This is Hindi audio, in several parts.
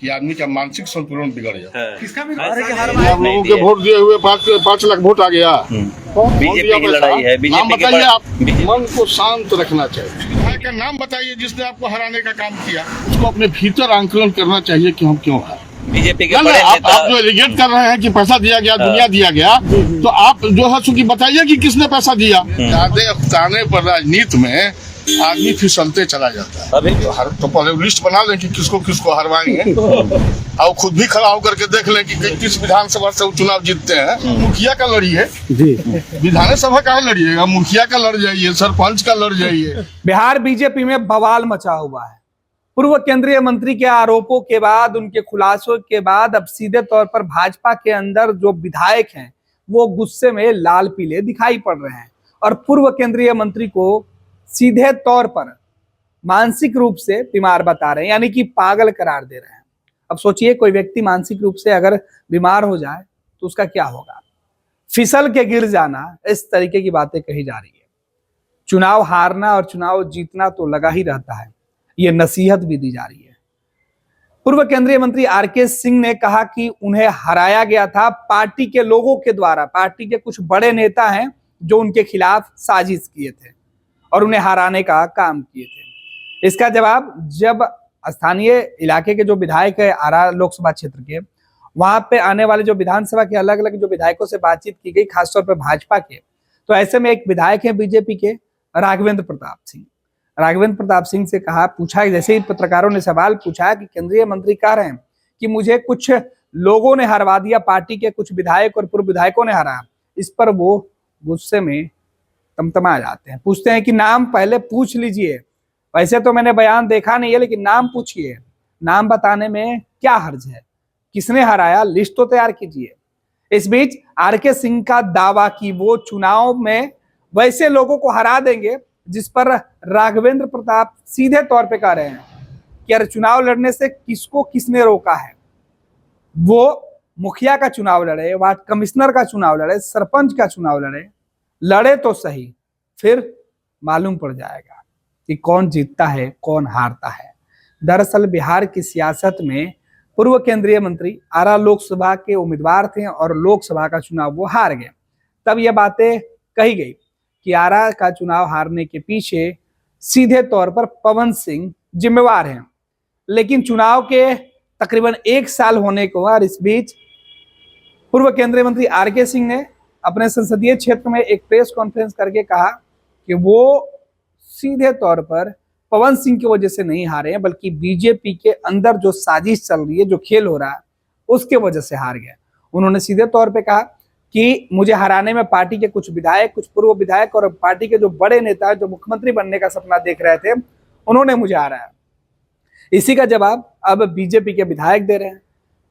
कि आदमी का मानसिक संतुलन बिगड़ जाए। किसका भी आप लोगों के वोट दिए हुए 5 लाख वोट आ गया। बीजेपी की लड़ाई है। नाम बीजेपी बताइए, आप मन को शांत रखना चाहिए। विधायक का नाम बताइए जिसने आपको हराने का काम किया। उसको अपने भीतर आंकलन करना चाहिए कि हम क्यों हारे। बीजेपी के ना, बड़े आप नेता जो एलिगेट कर रहे हैं कि पैसा दिया गया, दुनिया दिया गया, तो आप जो है चूंकि बताइए कि किसने पैसा दिया। ज्यादा उकसाने पर राजनीति में आदमी फिसलते चला जाता है। अभी तो पहले लिस्ट बना लें कि किसको किसको हरवाएंगे और खुद भी खड़ा होकर के देख लें कि किस विधानसभा से चुनाव जीतते हैं। मुखिया का लड़ी है जी, विधानसभा का लड़िएगा, मुखिया का लड़ जाइए, सरपंच का लड़ जाइए। बिहार बीजेपी में बवाल मचा हुआ है। पूर्व केंद्रीय मंत्री के आरोपों के बाद, उनके खुलासों के बाद अब सीधे तौर पर भाजपा के अंदर जो विधायक हैं वो गुस्से में लाल पीले दिखाई पड़ रहे हैं और पूर्व केंद्रीय मंत्री को सीधे तौर पर मानसिक रूप से बीमार बता रहे हैं, यानी कि पागल करार दे रहे हैं। अब सोचिए, कोई व्यक्ति मानसिक रूप से अगर बीमार हो जाए तो उसका क्या होगा। फिसल के गिर जाना, इस तरीके की बातें कही जा रही है। चुनाव हारना और चुनाव जीतना तो लगा ही रहता है, ये नसीहत भी दी जा रही है। पूर्व केंद्रीय मंत्री आरके सिंह ने कहा कि उन्हें हराया गया था पार्टी के लोगों के द्वारा। पार्टी के कुछ बड़े नेता हैं जो उनके खिलाफ साजिश किए थे और उन्हें हराने का काम किए थे। इसका जवाब जब स्थानीय इलाके के जो विधायक है आरा लोकसभा क्षेत्र के, वहां पे आने वाले जो विधानसभा के अलग अलग जो विधायकों से बातचीत की गई, खासतौर पर भाजपा के, तो ऐसे में एक विधायक है बीजेपी के राघवेंद्र प्रताप सिंह। राघवेंद्र प्रताप सिंह से कहा, पूछा, जैसे ही पत्रकारों ने सवाल पूछा कि केंद्रीय मंत्री कह रहे हैं कि मुझे कुछ लोगों ने हरवा दिया, पार्टी के कुछ विधायक और पूर्व विधायकों ने हराया, इस पर वो गुस्से में तमतमा जाते हैं। पूछते हैं कि नाम पहले पूछ लीजिए, वैसे तो मैंने बयान देखा नहीं है लेकिन नाम पूछिए, नाम बताने में क्या हर्ज है, किसने हराया, लिस्ट तो तैयार कीजिए। इस बीच आरके सिंह का दावा कि वो चुनाव में वैसे लोगों को हरा देंगे जिस पर राघवेंद्र प्रताप सीधे तौर पे कह रहे हैं कि अरे चुनाव लड़ने से किसको किसने रोका है। वो मुखिया का चुनाव लड़े, वार्ड कमिश्नर का चुनाव लड़े, सरपंच का चुनाव लड़े तो सही, फिर मालूम पड़ जाएगा कि कौन जीतता है कौन हारता है। दरअसल बिहार की सियासत में पूर्व केंद्रीय मंत्री आरा लोकसभा के उम्मीदवार थे और लोकसभा का चुनाव वो हार गए। तब ये बातें कही गई कि आरा का चुनाव हारने के पीछे सीधे तौर पर पवन सिंह जिम्मेवार हैं। लेकिन चुनाव के तकरीबन 1 साल होने को और इस बीच पूर्व केंद्रीय मंत्री आरके सिंह ने अपने संसदीय क्षेत्र में एक प्रेस कॉन्फ्रेंस करके कहा कि वो सीधे तौर पर पवन सिंह की वजह से नहीं हारे हैं, बल्कि बीजेपी के अंदर जो साजिश चल रही है, जो खेल हो रहा है, उसके वजह से हार गए। उन्होंने सीधे तौर पे कहा कि मुझे हराने में पार्टी के कुछ विधायक, कुछ पूर्व विधायक और पार्टी के जो बड़े नेता जो मुख्यमंत्री बनने का सपना देख रहे थे, उन्होंने मुझे हराया। इसी का जवाब अब बीजेपी के विधायक दे रहे हैं।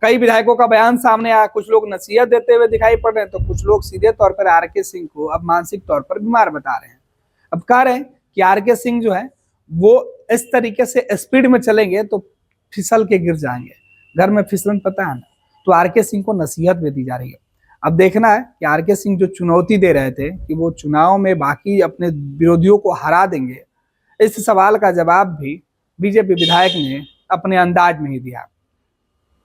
कई विधायकों का बयान सामने आया, कुछ लोग नसीहत देते हुए दिखाई पड़ रहे हैं, तो कुछ लोग सीधे तौर पर आरके सिंह को अब मानसिक तौर पर बीमार बता रहे हैं। अब कह रहे हैं कि आरके सिंह जो है वो इस तरीके से स्पीड में चलेंगे तो फिसल के गिर जाएंगे। घर में फिसलन पता है ना, तो आरके सिंह को नसीहत भी दी जा रही है। अब देखना है कि आरके सिंह जो चुनौती दे रहे थे कि वो चुनाव में बाकी अपने विरोधियों को हरा देंगे, इस सवाल का जवाब भी बीजेपी विधायक ने अपने अंदाज में ही दिया।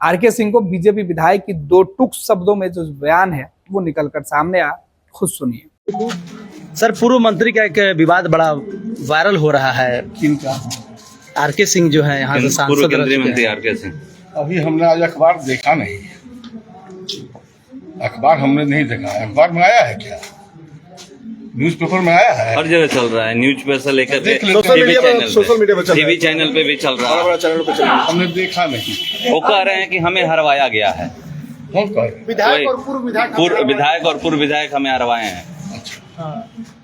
आरके सिंह को बीजेपी विधायक की 2 टूक शब्दों में जो बयान है वो निकल कर सामने आया, खुद सुनिए। सर, पूर्व मंत्री का एक विवाद बड़ा वायरल हो रहा है। किनका? आरके सिंह जो है यहाँ से सांसद पूर्व केंद्रीय मंत्री आरके सिंह। अभी हमने आज अखबार देखा नहीं, अखबार हमने नहीं देखा। अखबार में आया है क्या? न्यूज़पेपर में आया है? हर जगह चल रहा है, न्यूज पे से लेकर सोशल मीडिया पर टीवी चैनल पे भी चल रहा है। हमने देखा नहीं। वो कह रहे हैं कि हमें हरवाया गया है। कौन कह रहे हैं? विधायक और पूर्व विधायक हमें हरवाए हैं।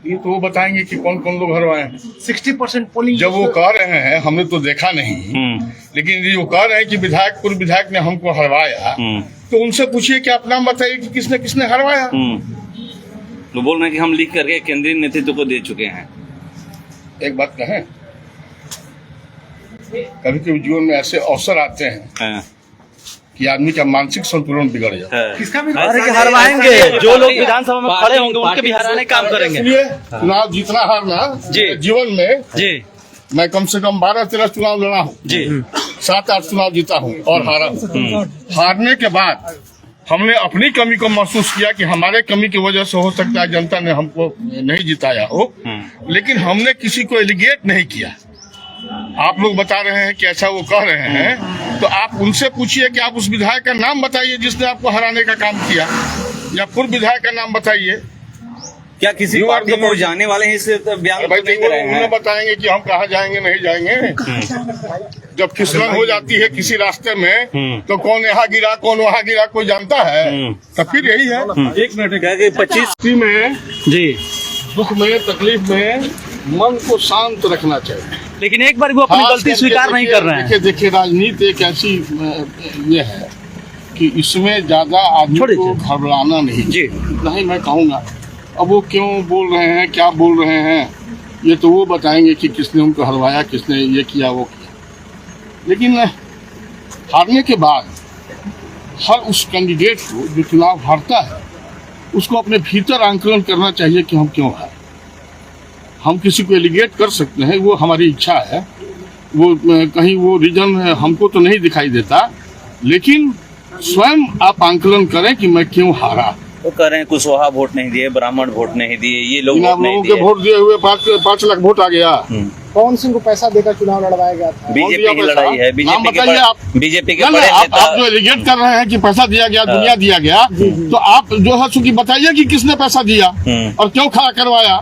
ये तो वो बताएंगे कि कौन कौन लोग हरवाए हैं। 60% पोलिंग जब वो कह रहे हैं, हमने तो देखा नहीं, लेकिन ये वो कह रहे हैं कि विधायक पूर्व विधायक ने हमको हरवाया, तो उनसे पूछिए कि आप नाम बताइए कि किसने किसने हरवाया। तो बोल रहे हैं कि हम लिख करके केंद्रीय नेतृत्व को दे चुके हैं। एक बात कहें, कभी कभी जीवन में ऐसे अवसर आते हैं कि आदमी का मानसिक संतुलन बिगड़ जाता है। किसका भी हरवाएंगे, जो लोग विधानसभा में खड़े होंगे उनके भी हराने काम करेंगे। इसलिए चुनाव जीतना हारना जी जीवन में जी मैं कम से कम 12-13 चुनाव लड़ा हूँ जी। 7-8 चुनाव जीता हूँ और हारा हूँ। हारने के बाद हमने अपनी कमी को महसूस किया कि हमारे कमी की वजह से हो सकता है जनता ने हमको नहीं जिताया हो, लेकिन हमने किसी को एलिगेट नहीं किया। आप लोग बता रहे हैं कि ऐसा वो कह रहे हैं, तो आप उनसे पूछिए कि आप उस विधायक का नाम बताइए जिसने आपको हराने का काम किया, या पूर्व विधायक का नाम बताइए। क्या किसी पार्टी में वो जाने वाले हैं, इस बयान भाई नहीं कर रहे हैं? उन्हें बताएंगे कि हम कहाँ जाएंगे नहीं जाएंगे। जब फिसलन हो जाती है किसी रास्ते में तो कौन यहाँ गिरा कौन वहाँ गिरा कोई जानता है? तो फिर यही है। 1 मिनट क्या कि 25 में जी, दुख में तकलीफ में मन को शांत रखना चाहिए। लेकिन एक बार वो अपनी खास गलती करके स्वीकार नहीं कर रहे हैं। देखिए राजनीति एक ऐसी ये है कि इसमें ज्यादा आदमी छोड़ को दीजिए। घबराना नहीं जी। नहीं मैं कहूँगा। अब वो क्यों बोल रहे हैं क्या बोल रहे हैं ये तो वो बताएंगे कि किसने उनको हरवाया, किसने ये किया वो किया। लेकिन हारने के बाद हर उस कैंडिडेट को जो चुनाव हारता है उसको अपने भीतर आंकलन करना चाहिए कि हम क्यों हारे। हम किसी को एलिगेट कर सकते हैं, वो हमारी इच्छा है, वो कहीं वो रीजन हमको तो नहीं दिखाई देता, लेकिन स्वयं आप आंकलन करें कि मैं क्यों हारा। वो कह रहे हैं कुशवाहा वोट नहीं दिए, ब्राह्मण वोट नहीं दिए, ये लोग इन वोट आप नहीं लोगों दिए। के वोट दिए हुए 5 लाख वोट आ गया। पवन सिंह को पैसा देकर चुनाव लड़वाया गया था। बीजेपी की लड़ाई है। नाम बताइए आप। बीजेपी के ना, बड़े आप नेता जो एलिगेट कर रहे हैं कि पैसा दिया गया, दुनिया दिया गया, तो आप जो है चूंकि बताइए कि किसने पैसा दिया और क्यों खड़ा करवाया।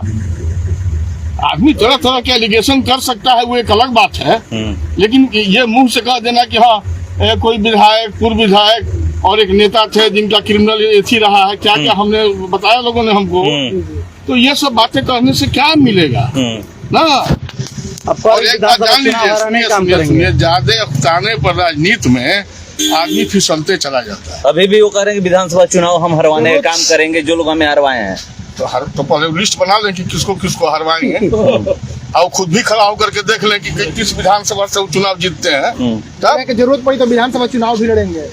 आदमी तरह तरह के एलिगेशन कर सकता है, वो एक अलग बात है, लेकिन ये मुंह से कह देना कि हाँ कोई विधायक पूर्व विधायक और एक नेता थे जिनका क्रिमिनल एथी रहा है, क्या क्या हमने बताया लोगों ने हमको। तो ये सब बातें करने से क्या मिलेगा ना। और एक बात जान लीजिए, सुनिए, ज्यादा उकताने पर राजनीति में आदमी फिसलते चला जाता है। अभी भी वो कह रहे हैं कि विधानसभा चुनाव हम हरवाने का काम करेंगे, जो लोग हमें हरवाए हैं। तो पहले लिस्ट बना लें कि किसको किसको हरवाएंगे, और खुद भी खड़ा होकर के देख लें कि किस विधानसभा से वो चुनाव जीतते हैं। तब जरूरत पड़ी तो विधानसभा चुनाव भी लड़ेंगे।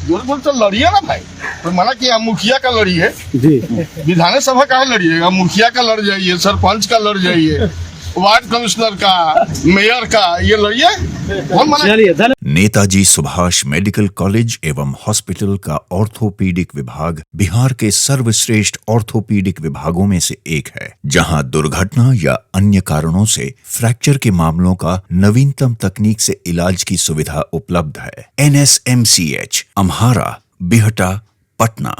जरूरत तो लड़िए ना भाई, तो मना किया मुखिया का लड़िए जी, विधानसभा का लड़िएगा, मुखिया का लड़ जाइए, सरपंच का लड़ जाइए, वार्ड कमिश्नर का, मेयर का, ये लड़िए। चलिए धन्यवाद। नेताजी सुभाष मेडिकल कॉलेज एवं हॉस्पिटल का ऑर्थोपीडिक विभाग बिहार के सर्वश्रेष्ठ ऑर्थोपीडिक विभागों में से एक है, जहां दुर्घटना या अन्य कारणों से फ्रैक्चर के मामलों का नवीनतम तकनीक से इलाज की सुविधा उपलब्ध है। NSMCH, अम्हारा, बिहटा, पटना।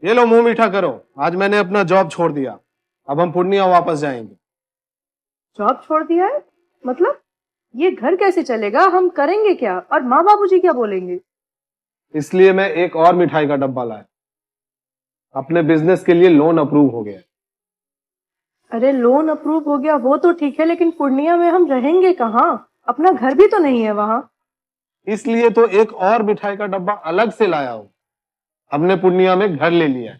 ये लो मुंह मीठा करो, आज मैंने अपना जॉब छोड़ दिया, अब हम पूर्णिया वापस जाएंगे। जॉब छोड़ दिया है? मतलब ये घर कैसे चलेगा? हम करेंगे क्या? और माँ बाबूजी क्या बोलेंगे? इसलिए मैं एक और मिठाई का डब्बा लाया। अपने बिजनेस के लिए लोन अप्रूव हो गया। अरे लोन अप्रूव हो गया वो तो ठीक है, लेकिन पूर्णिया में हम रहेंगे कहाँ? अपना घर भी तो नहीं है वहाँ। इसलिए तो एक और मिठाई का डब्बा अलग से लाया हूँ। हमने पूर्णिया में घर ले लिया है,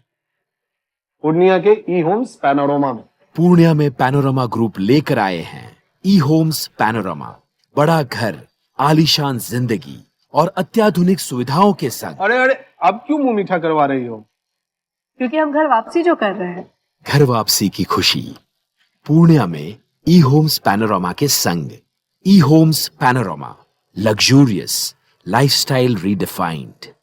पूर्णिया के ई होम्स पैनोरमा में। पूर्णिया में पैनोरमा ग्रुप लेकर आए हैं ई होम्स पैनोरमा। बड़ा घर, आलीशान जिंदगी और अत्याधुनिक सुविधाओं के संग। अरे अरे, अब क्यों मुंह मीठा करवा रही हो? क्योंकि हम घर वापसी जो कर रहे हैं। घर वापसी की खुशी पूर्णिया में ई होम्स पैनोरमा के संग। E Homes Panorama, luxurious lifestyle redefined.